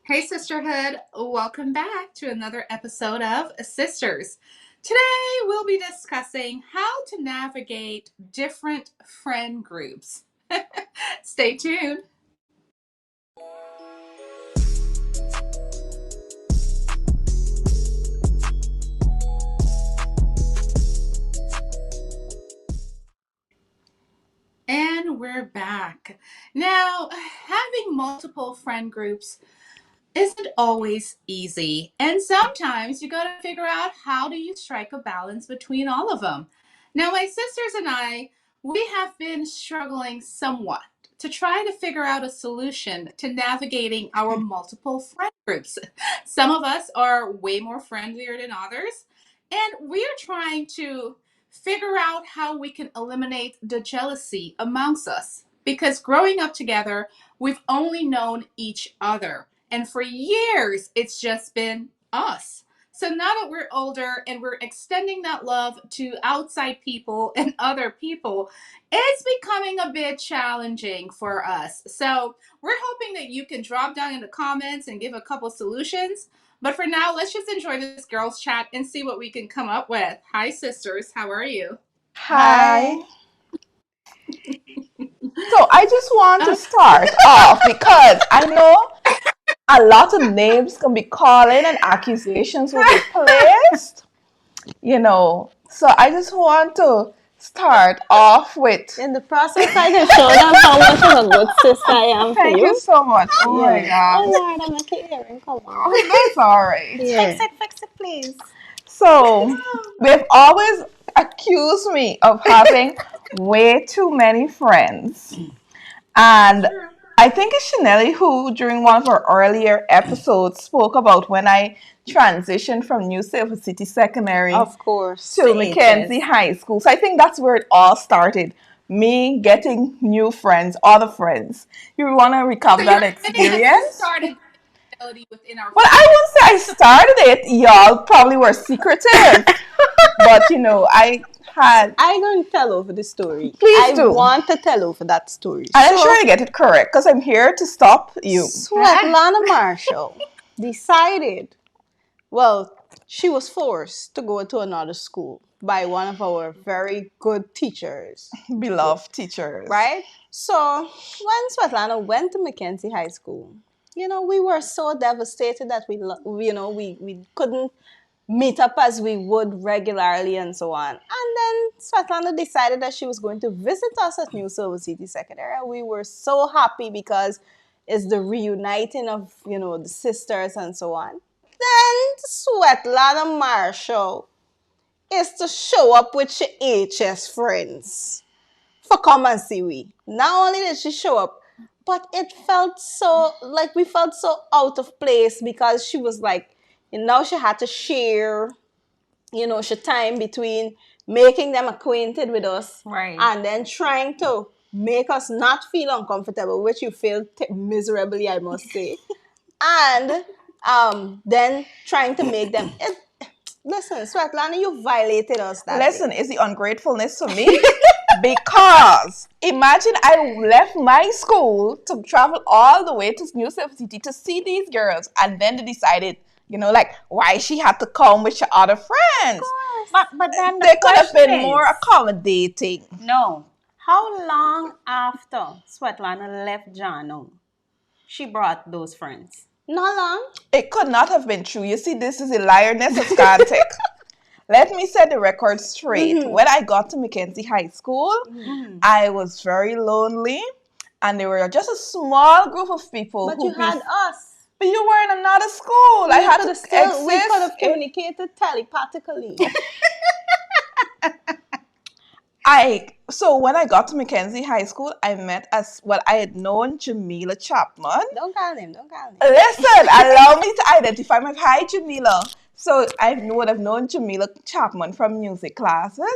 Hey, Sisterhood. Welcome back to another episode of Sisters. Today, we'll be discussing how to navigate different friend groups. Stay tuned. And we're back. Now, having multiple friend groups isn't always easy. And sometimes you got to figure out how do you strike a balance between all of them. Now, my sisters and I, we have been struggling somewhat to try to figure out a solution to navigating our multiple friend groups. Some of us are way more friendlier than others, and we are trying to figure out how we can eliminate the jealousy amongst us because growing up together, we've only known each other. And for years, it's just been us. So now that we're older and we're extending that love to outside people and other people, it's becoming a bit challenging for us. So we're hoping that you can drop down in the comments and give a couple solutions. But for now, let's just enjoy this girls' chat and see what we can come up with. Hi, sisters. How are you? Hi. Hi. So I just want to Uh, start off because I know a lot of names can be calling and accusations will be placed, So I just want to start off with In the process, I can show them how much of a good sister I am for thank you you. so much. Oh my Yeah. Oh God. Lord, I'm making earring. Come on. Okay, that's all right. Yeah. Fix it, please. So they've always accused me of having way too many friends. And sure. I think it's Chanelli who, during one of our earlier episodes, spoke about when I transitioned from New Silver City Secondary Of course. to To Mackenzie HS. High School. So I think that's where it all started. Me getting new friends, other friends. You want to So recap you're that admitting that you experience? started melody within our Well, I wouldn't say I started it. Y'all probably were secretive. But, I had. I'm going to tell over the story. Please I do. want to tell over that story. And I'm So, sure you get it correct because I'm here to stop you. Svetlana Marshall decided, well, she was forced to go to another school by one of our very good teachers. Beloved teachers. Right? So when Svetlana went to Mackenzie High School, we were so devastated that we couldn't meet up as we would regularly and so on. And then Svetlana decided that she was going to visit us at New Silver City Secondary. And we were so happy because it's the reuniting of, the sisters and so on. Then Svetlana Marshall is to show up with her HS friends for come and see we. Not only did she show up, but it felt so like we felt so out of place because she was like, now she had to share, she time between making them acquainted with us Right. and then trying to make us not feel uncomfortable, which you failed miserably, I must say. And then trying to make them listen, Svetlana, you violated us that Listen, day. is the ungratefulness to me? Because imagine I left my school to travel all the way to New York City to see these girls, and then they decided, like, why she had to come with your other friends. But then the They could have question been more is, accommodating. no, how long after Svetlana left Jano, she brought those friends? Not long. It could not have been true. You see, this is a liarness of Scantic. Let me set the record straight. When I got to Mackenzie High School, I was very lonely, and there were just a small group of people But who you had us. But you were in another school. I had to We could have exist. communicated telepathically. So when I got to Mackenzie High School, I met I had known Jamila Chapman. Don't call him. Don't call him. Listen, allow me to identify my hi Jamila. So I would have known Jamila Chapman from music classes.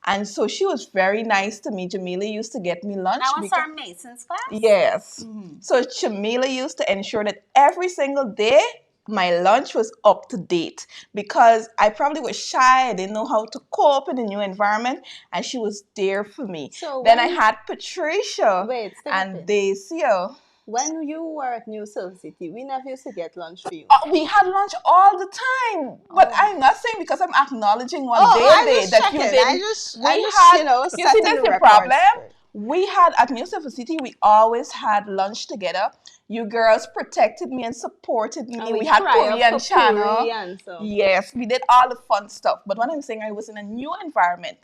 And so she was very nice to me. Jamila used to get me lunch. That was Sir Mason's class? Yes. So Jamila used to ensure that every single day my lunch was up to date because I probably was shy. I didn't know how to cope in a new environment, and she was there for me. So Then I had Patricia Wait, stay and with Dacia. when you were at New Silver City, we never used to get lunch for you. We had lunch all the time, but Oh. I'm not saying because I'm acknowledging what Oh, they I did just that you checking. didn't. I just, Had, you see, setting that's the the record problem. straight. We had at New Silver City, we always had lunch together. You girls protected me and supported me. And We had try Korean up for channel. Puri and so. Yes, we did all the fun stuff. But when I'm saying I was in a new environment,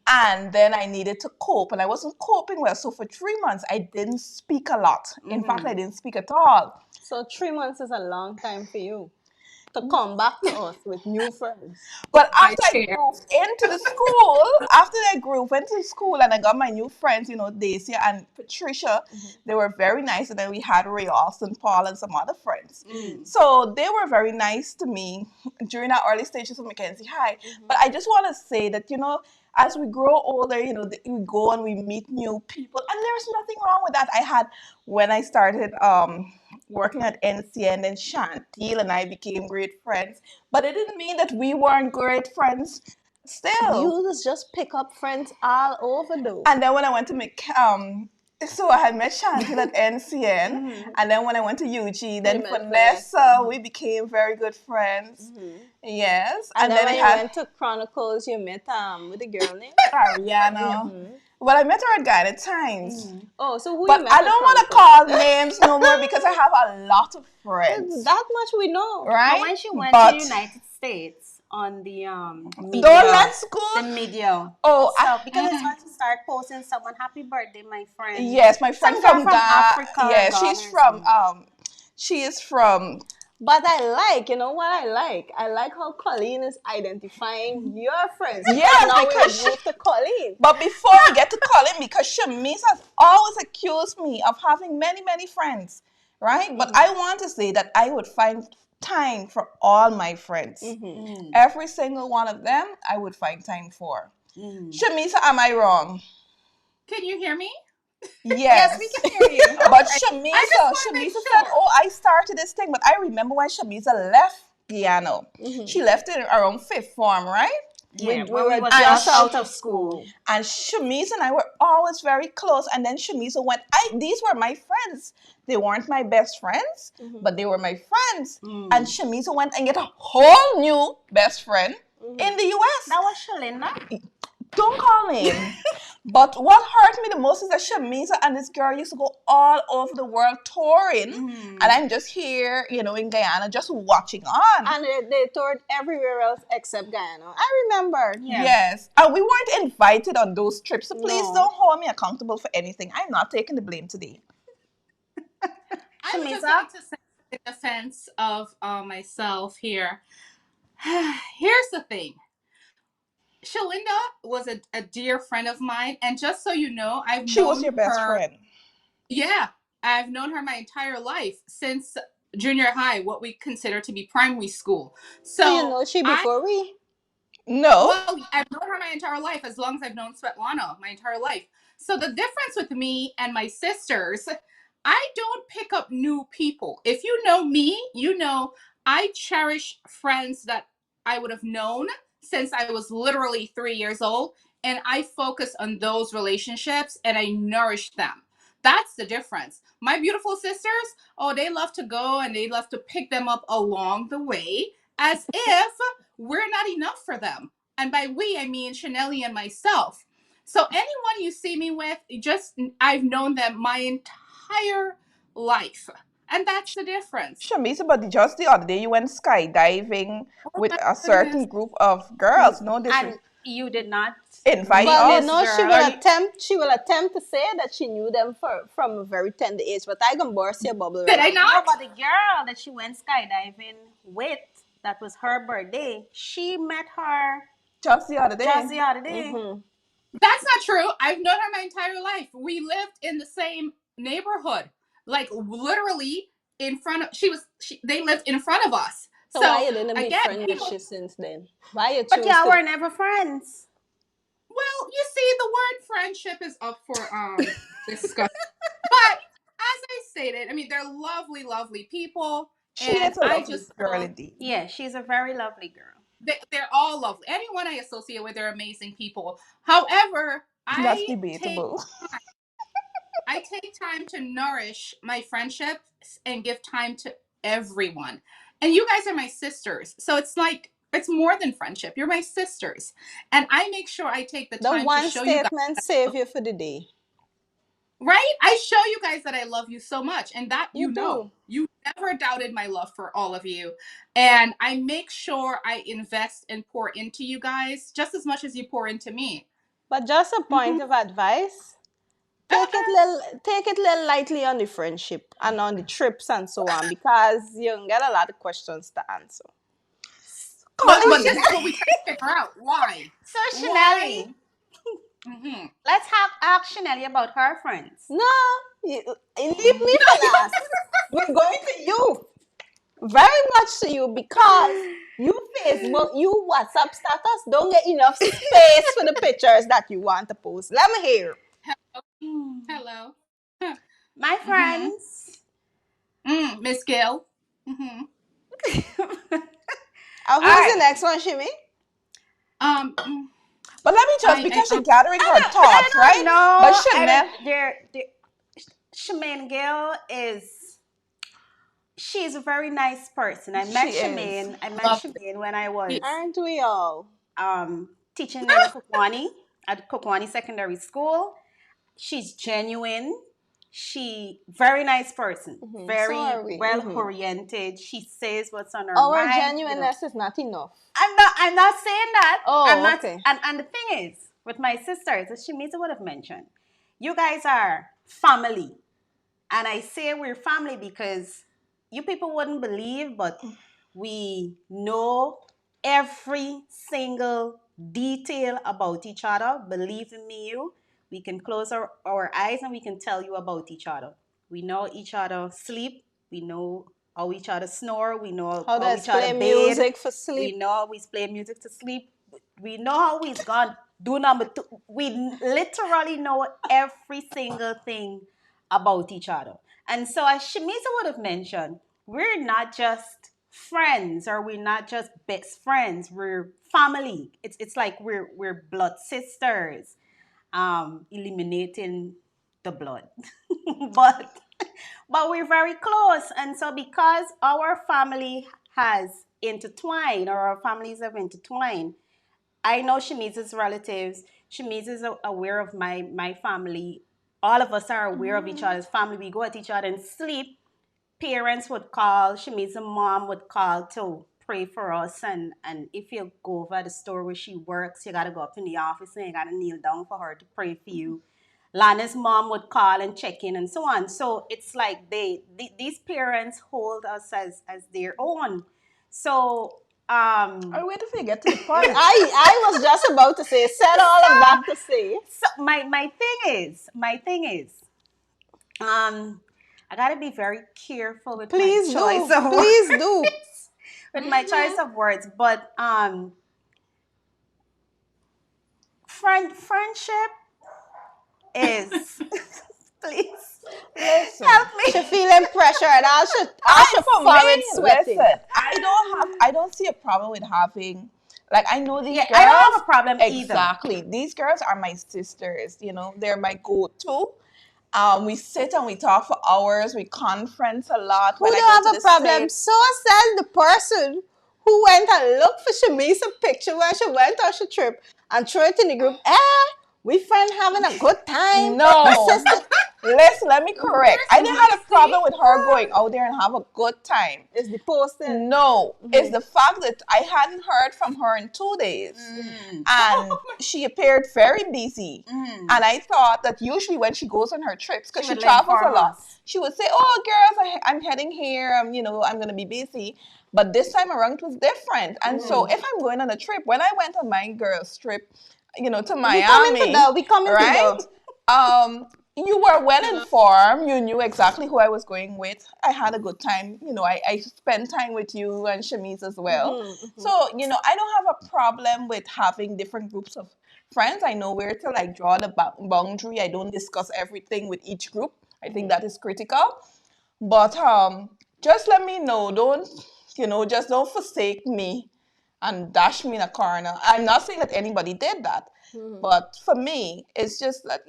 and then I needed to cope, and I wasn't coping well. So for 3 months, I didn't speak a lot. In fact, I didn't speak at all. So 3 months is a long time for you to come back to us with new friends. But My after I chair. moved into the school, after I grew into school and I got my new friends, Daisy and Patricia, they were very nice. And then we had Ray Austin, Paul, and some other friends. So they were very nice to me during our early stages of Mackenzie High. But I just want to say that, as we grow older, we go and we meet new people. And there's nothing wrong with that. When I started working at NCN, and Chantil and I became great friends. But it didn't mean that we weren't great friends still. You just pick up friends all over though. And then when I went to so I had met Chantil at NCN, and then when I went to UG, then met Vanessa, we became very good friends. Yes. And then when I you had went to Chronicles, you met with a girl named Ariana. Well, I met her at Guyana Times. Oh, so who But you met I at don't want to Chronicles? call names no more because I have a lot of friends. That much we know. Right? And when she went But to the United States on the media, don't let's go. the media. Oh, So because it's when she started posting someone happy birthday, my friend. yes, my friend Some girl from from Africa or Yeah, Ghana she's or from something. she is from. But you know what I like? I like how Colleen is identifying your friends. Yes, now because we moved to Colleen. But before we get to Colin, because Shamise has always accused me of having many, many friends, right? But I want to say that I would find time for all my friends. Every single one of them, I would find time for. Shamisa, am I wrong? Can you hear me? Yes. we can hear you. But I Shamisa just wanna make said, sure. "Oh, I started this thing." But I remember when Shamisa left Guyana. She left it around fifth form, right? Yeah, we when were we was just just out of school. And Shamise and I were always very close. And then Shamise went, these were my friends. They weren't my best friends, but they were my friends. And Shamise went and get a whole new best friend in the US. That was Shalinda. Don't call him. But what hurt me the most is that Shamisa and this girl used to go all over the world touring. And I'm just here, in Guyana, just watching on. And they toured everywhere else except Guyana. I remember. Yeah. Yes. And we weren't invited on those trips. So please No. don't hold me accountable for anything. I'm not taking the blame today. I would just Shamisa? like to say in defense of myself here. Here's the thing. Shalinda was a dear friend of mine, and just so you know, She was your best friend. Yeah, I've known her my entire life since junior high, what we consider to be primary school. So So you know she before we? No. well, I've known her my entire life, as long as I've known Svetlana my entire life. So the difference with me and my sisters, I don't pick up new people. If you know me, you know I cherish friends that I would have known since I was literally 3 years old, and I focus on those relationships and I nourish them. That's the difference. My beautiful sisters, oh, they love to go and they love to pick them up along the way as if we're not enough for them. And by we, I mean Chanelli and myself. So anyone you see me with, I've known them my entire life. And that's the difference. Shamisa, but just the other day you went skydiving with my a certain goodness. group of girls. No, And you did not invite Well, us. you know, she girl. will attempt to say that she knew them from a very tender age, but I can burst your bubble Did right I now. not? No, but the girl that she went skydiving with, that was her birthday, she met her Just the other day. just the other day. That's not true. I've known her my entire life. We lived in the same neighborhood. Like literally in front of they lived in front of us. So why you didn't be again, friends with people, she since then? Why you But choose y'all to? were never friends. well, you see, the word friendship is up for discussion. But as I stated, I mean, they're lovely, lovely people. She And is a I lovely just girl feel indeed. Yeah, she's a very lovely girl. they're all lovely. Anyone I associate with, they're amazing people. However, That's I take debatable. I take time to nourish my friendships and give time to everyone. And you guys are my sisters. So it's like, it's more than friendship. You're my sisters. And I make sure I take the The time to one show you guys. statement save you for the day. Right? I show you guys that I love you so much, and that You you know. do. You never doubted my love for all of you. And I make sure I invest and pour into you guys just as much as you pour into me. But just a point of advice. Take it little lightly on the friendship and on the trips and so on, because you get a lot of questions to answer. But this is what we try to figure out. Why? So Chanel, Mm-hmm. let's ask Chanel about her friends. No, leave me for last. We're going to you. Very much to you, because you Facebook, you WhatsApp status don't get enough space for the pictures that you want to post. Let me hear. Hello. My friends. Miss Gail. Mm-hmm. Who's Alright. the next one, Shimi? But let me just, because she's gathering her thoughts, right? No, But Chanel, Shemaine Gill she's a very nice person. I met She is. Shemaine. I met Love Shemaine when I was Aren't we all? teaching in Kokwani at Kokwani Secondary School. She's genuine. She very nice person. Very So are we. well oriented. She says what's on her Our mind. genuineness is not enough. I'm not saying that. Oh, I'm not, okay. and the thing is, with my sisters, as Shemita would have mentioned, you guys are family. And I say we're family because you people wouldn't believe, but we know every single detail about each other. Believe me, we can close our eyes and we can tell you about each other. We know each other sleep. We know how each other snore. We know How how does each other play bathe. music for We sleep? know how we play music to sleep. We know how we've gone do number two. We literally know every single thing about each other. And so, as Shamisa would have mentioned, we're not just friends, or we're not just best friends. We're family. It's like we're blood sisters, eliminating the blood, but we're very close. And so, because our family has intertwined, or our families have intertwined, I know Shamiza's relatives. Shamiza is aware of my family. All of us are aware of each other's family. We go at each other and sleep. Parents would call. Shamiza's mom would call to pray for us. And if you go over the store where she works, you got to go up in the office and you got to kneel down for her to pray for you. Lana's mom would call and check in and so on. So it's like these parents hold us as their own. So I'm waiting for you to get to the part. I was just about to say, said all of that to say. So my thing is, I gotta be very careful with Please my choice do. of Please words. do. With my choice of words, but friendship is please help me. She feeling pressure and I should forehead sweating. Listen, I don't see a problem with having, like, I know these girls. I don't have a problem either. Exactly. These girls are my sisters, they're my go-to. We sit and we talk for hours, we conference a lot. Who When I don't go have to a the problem? States- So says the person who went and looked for Shamisa's picture when she went on her trip and threw it in the group. We friend having a good time. No. Sister. Listen, let me correct. I didn't have a problem with her going out there and have a good time. It's the posting. No, it's the fact that I hadn't heard from her in 2 days. And she appeared very busy. And I thought that usually when she goes on her trips, because she would travels a inform lot, us. she would say, "Oh, girls, I'm heading here. I'm going to be busy." But this time around, it was different. And so if I'm going on a trip, when I went on my girls' trip, to Miami, We coming to right? the. You were well informed. You knew exactly who I was going with. I had a good time. I spent time with you and Shamiz as well. So, I don't have a problem with having different groups of friends. I know where to draw the boundary. I don't discuss everything with each group. I think that is critical. But just let me know. Just don't forsake me and dash me in a corner. I'm not saying that anybody did that. But for me, it's just that,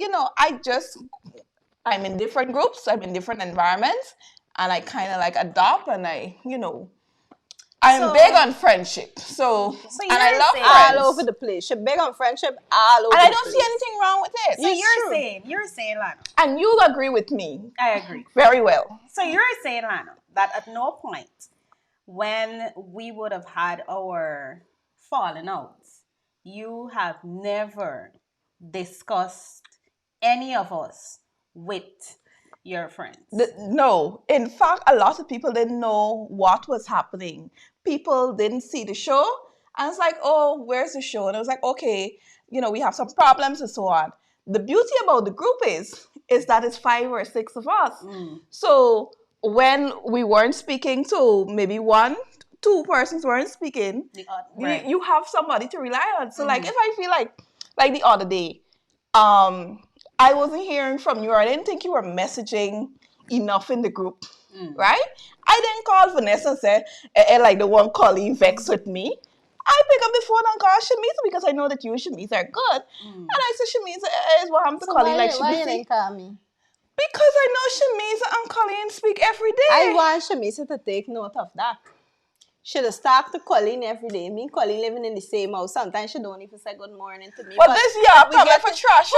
I'm in different groups, I'm in different environments, and I kind of like adopt and I'm So- big on friendship. So, So and I you're love saying- friends. All over the place. She big on friendship all over And I the don't place. see anything wrong with it. So It's you're true. saying, Lana. And you'll agree with me I agree. very well. So you're saying, Lana, that at no point when we would have had our falling outs, you have never discussed any of us with your friends. No, in fact, a lot of people didn't know what was happening. People didn't see the show, and it's like, oh, where's the show? And I was like, okay, we have some problems and so on. The beauty about the group is that it's 5 or 6 of us. So when we weren't speaking to maybe 2 persons weren't speaking, Right. you have somebody to rely on. So like if I feel like the other day, I wasn't hearing from you, or I didn't think you were messaging enough in the group, right? I didn't call Vanessa and say, like the one Colleen vexed with me. I pick up the phone and call Shamisa because I know that you and Shamisa are good. And I said, Shamisa, is what happened to So Colleen, like why you Shamisa. didn't call me? Because I know Shamisa and Colleen speak every day. I want Shamisa to take note of that. Should have talked to Colleen every day. Me and Colleen living in the same house. Sometimes she don't even say good morning to me. But this year, we coming get for to- trash.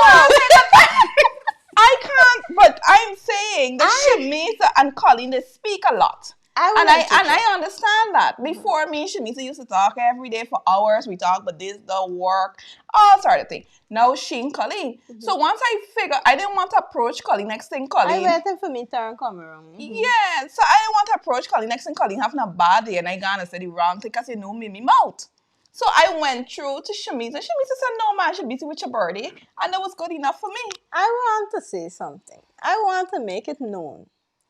I can't, but I'm saying that Shamisa and Colleen, they speak a lot. I understand that. Before me, Shamisa used to talk every day for hours. We talk about this, the work, all sort of thing. Now she and Colleen. So once I figure, I didn't want to approach Colleen. Next thing, Colleen. I waiting for me turn come around. Yeah, so I didn't want to approach Colleen. Next thing, Colleen having a bad day, and I gonna say the wrong thing because you know me mouth. So I went through to Shamisa. Shamisa said, no, man, she busy with your birdie. And that was good enough for me. I want to say something. I want to make it known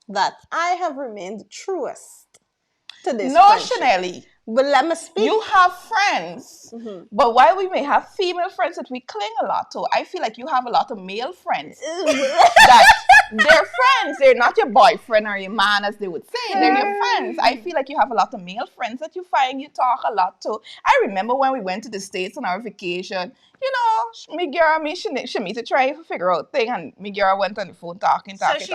that I have remained truest to this No, friendship. Chanelly. But let me speak. You have friends. But while we may have female friends that we cling a lot to, I feel like you have a lot of male friends. That they're friends. They're not your boyfriend or your man, as they would say. They're your friends. I feel like you have a lot of male friends that you find you talk a lot to. I remember when we went to the States on our vacation, me girl, Shamisa trying to figure out thing, and me girl went on the phone talking. So she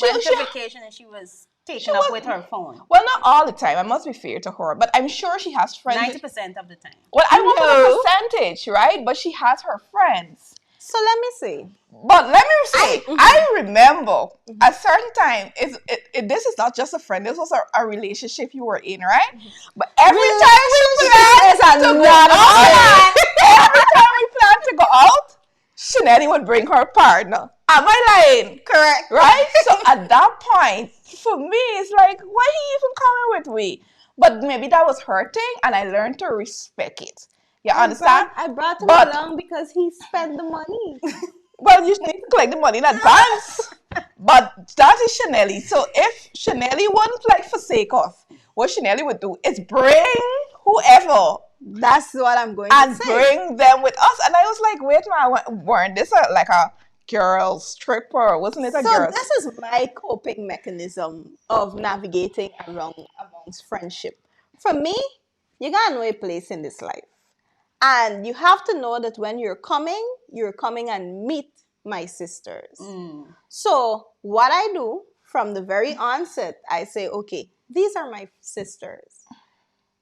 went to vacation and she was taken up with her phone. Well, not all the time. I must be fair to her, but I'm sure she has friends. 90% of the time. Well, I won't put a percentage, right? But she has her friends. So let me see. But let me say, I remember a certain time, this is not just a friend, this was a relationship you were in, right? But every time we planned to go out, every time we planned to go out, Chanelli would bring her partner. Am I lying? Correct. Right? So at that point, for me, it's like, why he even coming with me? But maybe that was hurting, and I learned to respect it. You understand? I brought him But- along because he spent the money. Well, you need to collect the money in advance. But that is Chanelli. So if Chanelli wouldn't forsake us, what Chanelli would do is bring whoever That's what I'm going and to say. bring them with us. And I was like, wait, man, weren't this like a girls trip, or wasn't it a So girls? this is my coping mechanism of navigating amongst friendship. For me, you gotta know a place in this life. And you have to know that when you're coming and meet my sisters. So what I do from the very onset, I say, okay, these are my sisters.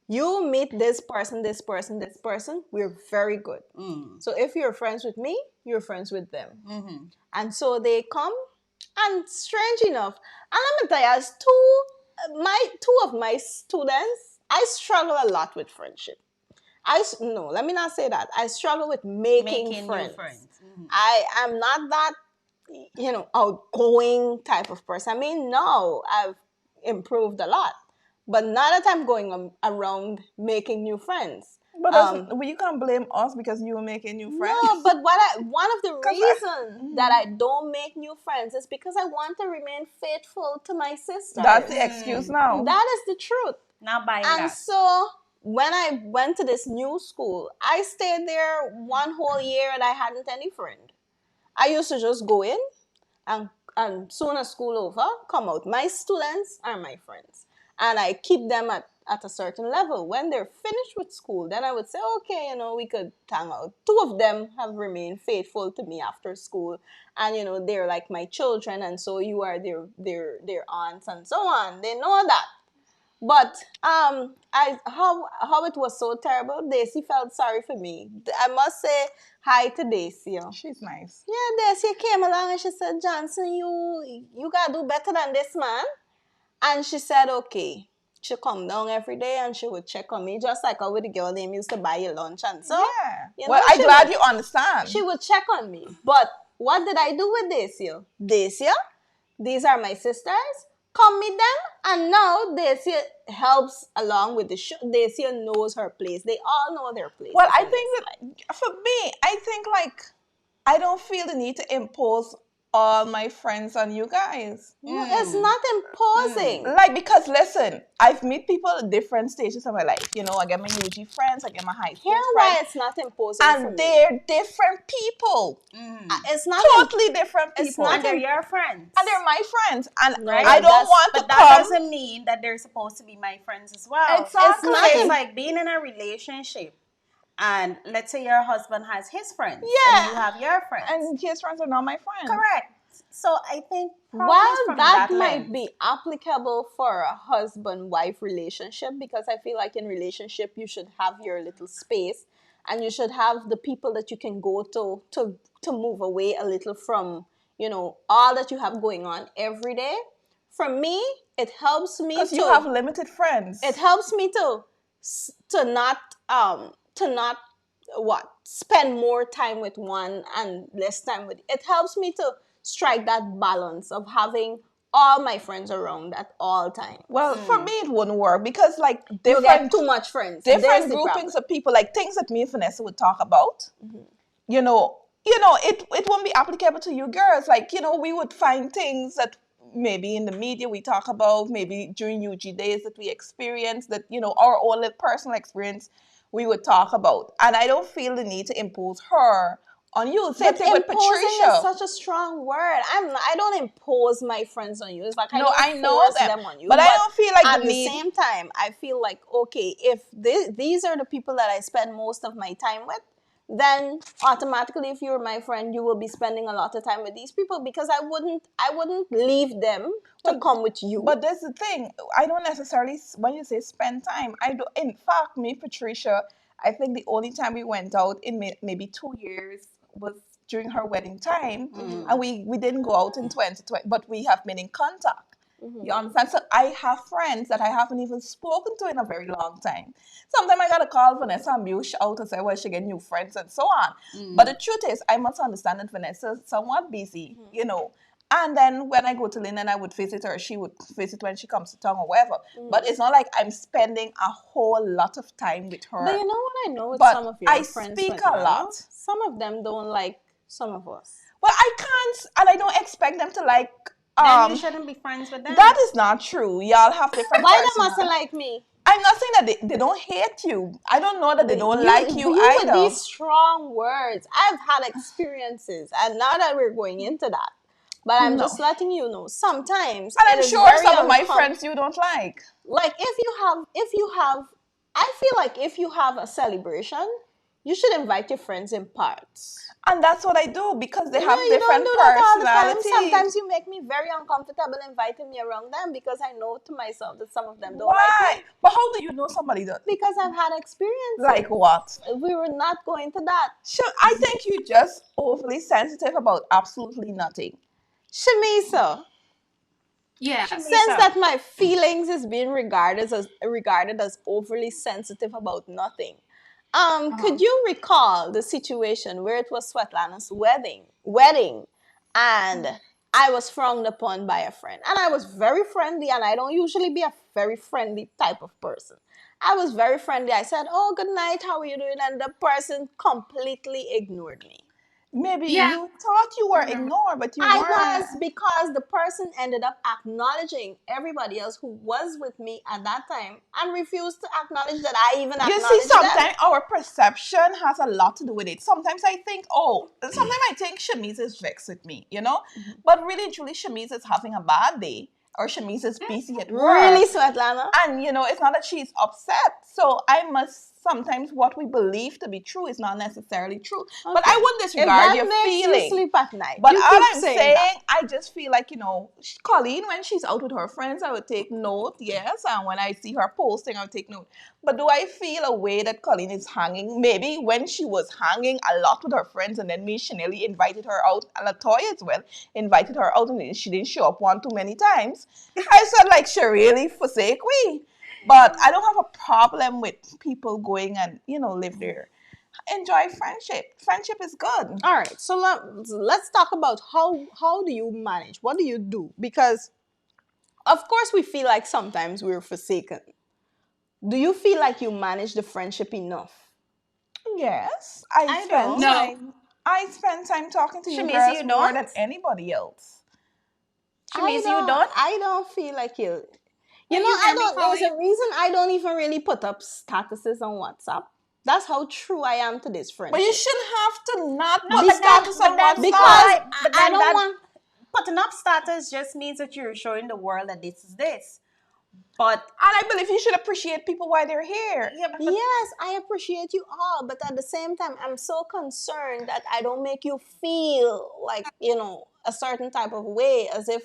You meet this person, this person, this person, we're very good. So if you're friends with me, you're friends with them. And so they come, and strange enough, and let me tell you, as two of my students, I struggle a lot with friendship. No, let me not say that. I struggle with making friends. New friends. I am not that, outgoing type of person. I mean, no, I've improved a lot, but not that I'm going around making new friends. But you can't blame us because you were making new friends. No, but one of the reasons that I don't make new friends is because I want to remain faithful to my sister. That's the excuse now. That is the truth. Not buying And that. so when I went to this new school, I stayed there one whole year and I hadn't any friend. I used to just go in and soon as school over, come out. My students are my friends. And I keep them at at a certain level. When they're finished with school, then I would say, okay, we could hang out. Two of them have remained faithful to me after school, and they're like my children, and so you are their aunts and so on. They know that. But how it was so terrible. Daisy felt sorry for me. I must say hi to Daisy. She's nice. Yeah, Daisy came along and she said, Johnson, you gotta do better than this man. And she said, okay. She'll come down every day and she would check on me, just like how with the girl name used to buy you lunch and so. Yeah. Well, I'm glad you understand. She would check on me. But what did I do with Daisy? Daisy, these are my sisters. Come meet them. And now Daisy helps along with the show. Daisy knows her place. They all know their place. Well, I think that for me, I think like I don't feel the need to impose all my friends on you guys. No, it's not imposing. Like, because listen, I've met people at different stages of my life. I get my UG friends, I get my high school Here's friends. why it's not imposing for me. And they're different people. It's not Totally different people. it's not And they're your friends. And they're my friends. And Right. I don't want to But that come. doesn't mean that they're supposed to be my friends as well. Exactly. It's like being in a relationship. And let's say your husband has his friends. Yeah. And you have your friends. And his friends are not my friends. Correct. So I think While from that lens. might be applicable for a husband-wife relationship, because I feel like in relationship you should have your little space and you should have the people that you can go to move away a little from, all that you have going on every day. For me, it helps me Because you have limited friends. it helps me to not spend more time with one and less time with it helps me to strike that balance of having all my friends around at all times. Well, for me, it wouldn't work because, like, You get different too much friends. There's different the groupings problem. of people, like things that me and Vanessa would talk about. It won't be applicable to you girls. Like, we would find things that maybe in the media we talk about, maybe during UG days that we experience, that our own little personal experience we would talk about. And I don't feel the need to impose her on you. Same But thing with imposing Patricia. is such a strong word. I don't impose my friends on you. It's like No, don't I know force them, them on you. but I don't feel like at the the need. same time, I feel like, okay, if these are the people that I spend most of my time with, then automatically, if you're my friend, you will be spending a lot of time with these people, because I wouldn't leave them to come with you. But that's the thing. I don't necessarily, when you say spend time, I do. In fact, me, Patricia, I think the only time we went out in maybe 2 years was during her wedding time. And we didn't go out in 2020, but we have been in contact. You understand? So I have friends that I haven't even spoken to in a very long time. Sometimes I gotta call Vanessa and Bush out to say, well, she get new friends and so on. But the truth is, I must understand that Vanessa's somewhat busy, And then when I go to Lynn and I would visit her, she would visit when she comes to town or whatever. But it's not like I'm spending a whole lot of time with her. But you know what I know with But some of your I friends? speak Svetlana? a lot. Some of them don't like some of us. Well, I can't, and I don't expect them to like. Then you shouldn't be friends with them. That is not true. Y'all have different. Why they mustn't like me? I'm not saying that they don't hate you. I don't know that they don't like you With either. these strong words. I've had experiences, and now that we're going into that, but I'm just letting you know. Sometimes, And I'm it is sure very some of my uncom- friends you don't like. like if you have, I feel like if you have a celebration, you should invite your friends in parts. And that's what I do because they have No, you different don't do that all the time. personalities. Sometimes you make me very uncomfortable inviting me around them, because I know to myself that some of them don't like Why? me. But how do you know somebody does? Because I've had experiences. Like what? We were not going to that. I think you're just overly sensitive about absolutely nothing. Shamisa, Yes. since that my feelings is being regarded as overly sensitive about nothing, could you recall the situation where it was Svetlana's wedding, and I was frowned upon by a friend, and I was very friendly, and I don't usually be a very friendly type of person. I was very friendly. I said, "Oh, good night. How are you doing?" And the person completely ignored me. Maybe Yeah. you thought you were ignored, but you I weren't. was, because the person ended up acknowledging everybody else who was with me at that time and refused to acknowledge that I even You acknowledged see, them. sometimes our perception has a lot to do with it. Sometimes I think, sometimes I think Shamiz is vexed with me, But really, truly, Shamiz is having a bad day. or Shamiz is busy at work. Really, Svetlana? And, it's not that she's upset. So sometimes what we believe to be true is not necessarily true. But I wouldn't If disregard that your makes feeling. you sleep at night, But you all keep I'm saying saying, that. I just feel like, Colleen, when she's out with her friends, I would take note, yes. And when I see her posting, I would take note. But do I feel a way that Colleen is hanging? Maybe when she was hanging a lot with her friends, and then me, Chanelly, invited her out, and Latoya as well, invited her out, and she didn't show up one too many times. I said, like, she really forsake we. But I don't have a problem with people going and, live there. Enjoy friendship. Friendship is good. All right, so let's talk about how do you manage? What do you do? Because, of course, we feel like sometimes we're forsaken. Do you feel like you manage the friendship enough? Yes. I don't. No. I spend time talking to you Shamiz, girls you more don't? than anybody else. Shamiz, you don't? I don't feel like you. But You know, you I can be don't. There's a calling- reason I don't even really put up statuses on WhatsApp. That's how true I am to this friendship. But you shouldn't have to not No, put but status then- on but then- WhatsApp. because Right, I, but I then don't that- want. Putting up status just means that you're showing the world that this is this. But And I believe you should appreciate people while they're here. yeah, but Yes, I appreciate you all, but at the same time, I'm so concerned that I don't make you feel like, a certain type of way, as if,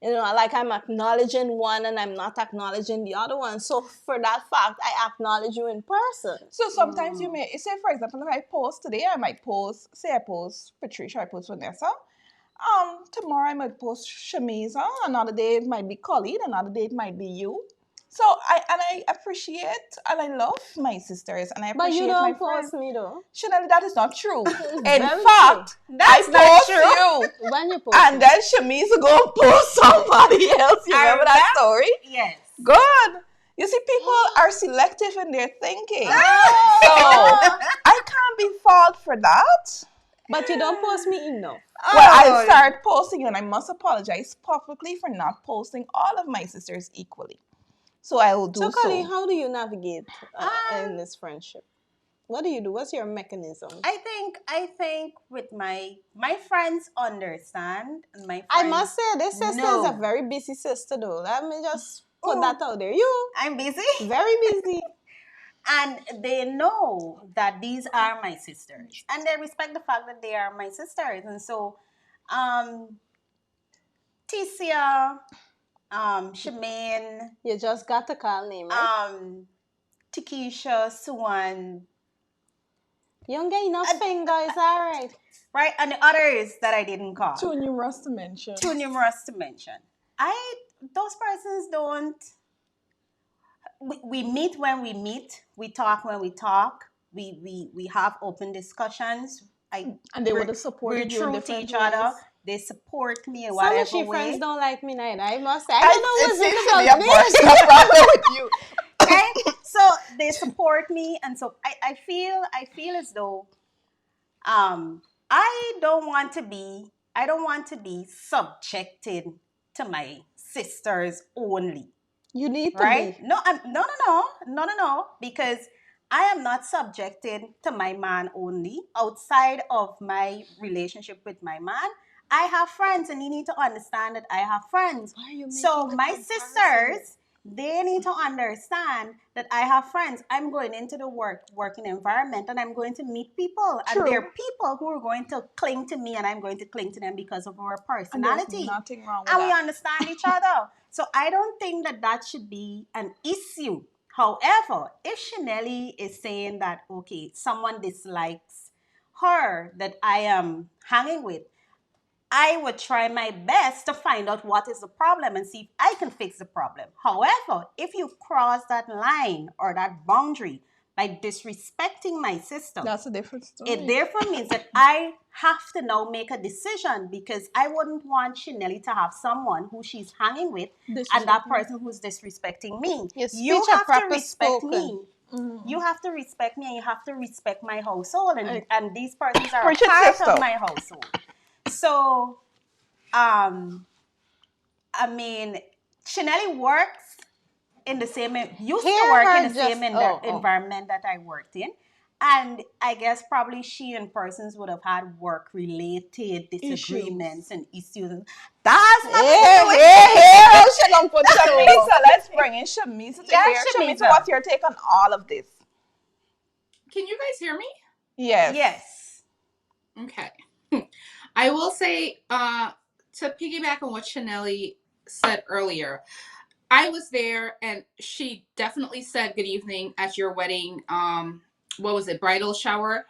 like I'm acknowledging one and I'm not acknowledging the other one. So for that fact, I acknowledge you in person. So sometimes you may say, for example, if I post today, I might post, say I post Patricia, I post Vanessa. Tomorrow I might post Shamiza. Another day it might be Colleen. Another day it might be you. So I appreciate and I love my sisters and I But appreciate you my don't friends. post me though. Chanel, that is not true. In very fact, That's I not post true. you. When you post And me. then Shamiza go and post somebody else. You I remember that remember. story? yes. Good. You see, people are selective in their thinking. So Oh. I can't be fault for that. But you don't post me enough. Well, Oh. I started posting you, and I must apologize publicly for not posting all of my sisters equally. So I will do So, so. Colleen, how do you navigate in Um, this friendship? What do you do? What's your mechanism? I think with my friends understand and my friends, I must say, this sister is a No. very busy sister, though. Let me just put Oh. that out there. You, I'm busy. very busy. And they know that these are my sisters, and they respect the fact that they are my sisters. And so, Ticia, Shemaine, You just got to call name, right? Tikisha, Suwan, You don't get enough fingers, all right. right, and the others that I didn't call, Too numerous to mention. too numerous to mention. Those persons don't. We meet when we meet. We talk when we talk. We have open discussions. And they would have We're supported you in true to different each other. ways. They support me in Some whatever of she way. friends don't like me neither. I must say. I don't know It what's seems it to be about a me. personal problem with you. Okay? So they support me, and so I feel as though I don't want to be subjected to my sisters only. You need to Right? be. No, because I am not subjected to my man only. Outside of my relationship with my man, I have friends, and you need to understand that I have friends. Why are you So making the my comparison? sisters, they need to understand that I have friends. I'm going into the working environment, and I'm going to meet people, and True. there are people who are going to cling to me, and I'm going to cling to them because of our And there's personality. nothing wrong with And we that. understand each other. So I don't think that should be an issue. However, if Chanelly is saying that, okay, someone dislikes her that I am hanging with, I would try my best to find out what is the problem and see if I can fix the problem. However, if you cross that line or that boundary by disrespecting my sister, That's a different story. it therefore means that I have to now make a decision, because I wouldn't want Chanelly to have someone who she's hanging with and that Disrespecting. person who's disrespecting me. Your You speech are have to proper respect spoken. me. You have to respect me, and you have to respect my household. And these persons are a Preach it, part sister. of my household. So, I mean, Chanelly works in the same, used Hear to work her in the just- same oh. environment that I worked in. And I guess probably she and persons would have had work-related disagreements and issues. That's nothing to do with Hey, she gonna put Shamisa. Let's bring in Shamisa to Yeah, hear. Shamisa. Shamisa, what's your take on all of this? Can you guys hear me? Yes. Yes. Okay. I will say, to piggyback on what Chanelli said earlier, I was there and she definitely said good evening at your wedding. What was it? Bridal shower.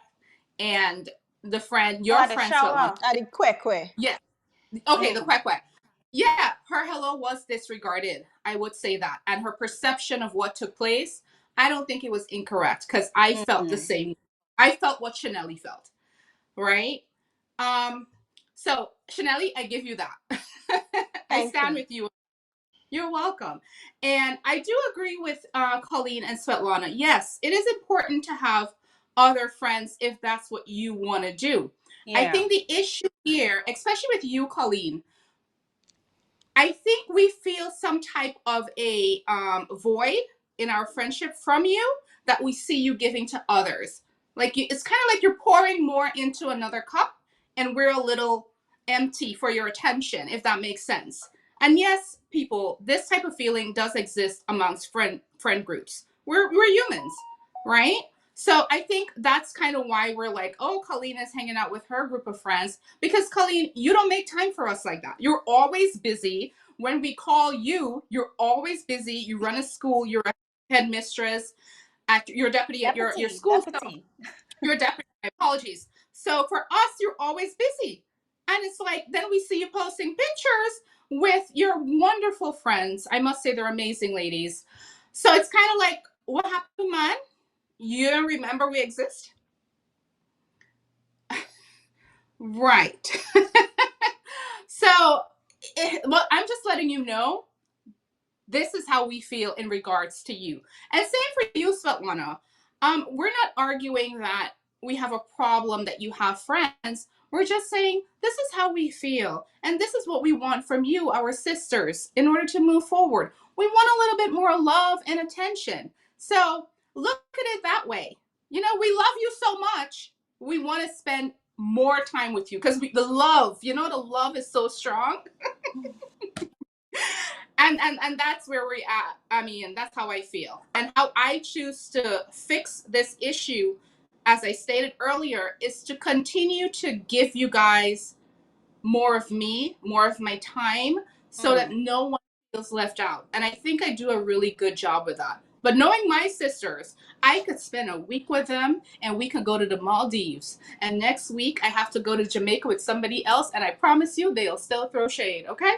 And your The friend, shower. At the quick way. yeah. Okay, the Mm. quack quack. Yeah, her hello was disregarded. I would say that. And her perception of what took place, I don't think it was incorrect because I felt the Mm. same. I felt what Chanelli felt. Right? So Chanelli, I give you that. I Thank stand you. with you. You're welcome. And I do agree with Colleen and Svetlana. Yes, it is important to have other friends if that's what you want to do. I Yeah. think the issue here, especially with you, Colleen, I think we feel some type of a void in our friendship from you that we see you giving to others. Like it's kind of like you're pouring more into another cup, and we're a little empty for your attention, if that makes sense. And yes, people, this type of feeling does exist amongst friend groups. We're humans, right? So I think that's kind of why we're like, oh, Colleen is hanging out with her group of friends because Colleen, you don't make time for us like that. You're always busy. When we call you, you're always busy. You run a school. You're a headmistress. You're a deputy at your school. So Deputy. you're a deputy. My apologies. So for us, you're always busy. And it's like, then we see you posting pictures with your wonderful friends. I must say they're amazing ladies. So it's kind of like, what happened, man? You don't remember we exist? Right. So, well, I'm just letting you know this is how we feel in regards to you. And same for you, Svetlana. We're not arguing that we have a problem that you have friends. We're just saying this is how we feel. And this is what we want from you, our sisters, in order to move forward. We want a little bit more love and attention. So look at it that way. You know, we love you so much. We want to spend more time with you because the love, the love is so strong. And that's where we're at. I mean, that's how I feel. And how I choose to fix this issue, as I stated earlier, is to continue to give you guys more of me, more of my time, so that no one feels left out. And I think I do a really good job with that. But knowing my sisters, I could spend a week with them and we could go to the Maldives. And next week I have to go to Jamaica with somebody else. And I promise you, they'll still throw shade, okay?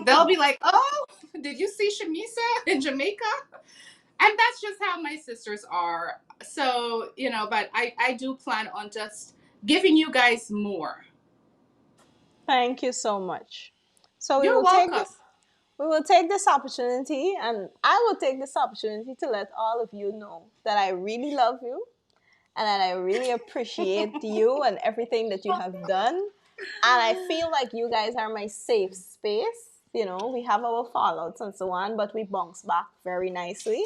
They'll be like, oh, did you see Shamisa in Jamaica? And that's just how my sisters are. So, but I do plan on just giving you guys more. Thank you so much. So You're welcome. we will take this opportunity, and I will take this opportunity to let all of you know that I really love you and that I really appreciate you and everything that you have done. And I feel like you guys are my safe space. You know, we have our fallouts and so on, but we bounce back very nicely.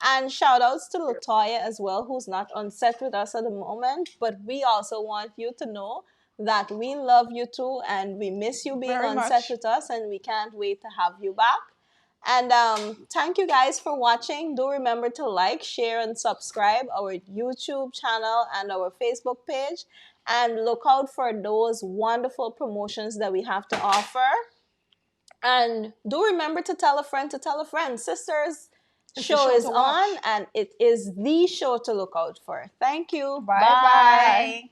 And shout outs to Latoya as well, who's not on set with us at the moment. But we also want you to know that we love you too and we miss you being Very on much. set with us and we can't wait to have you back. And thank you guys for watching. Do remember to like, share, and subscribe our YouTube channel and our Facebook page. And look out for those wonderful promotions that we have to offer. And do remember to tell a friend to tell a friend. Sisters It's the show show is to watch. on and it is the show to look out for. Thank you. Bye bye. Bye.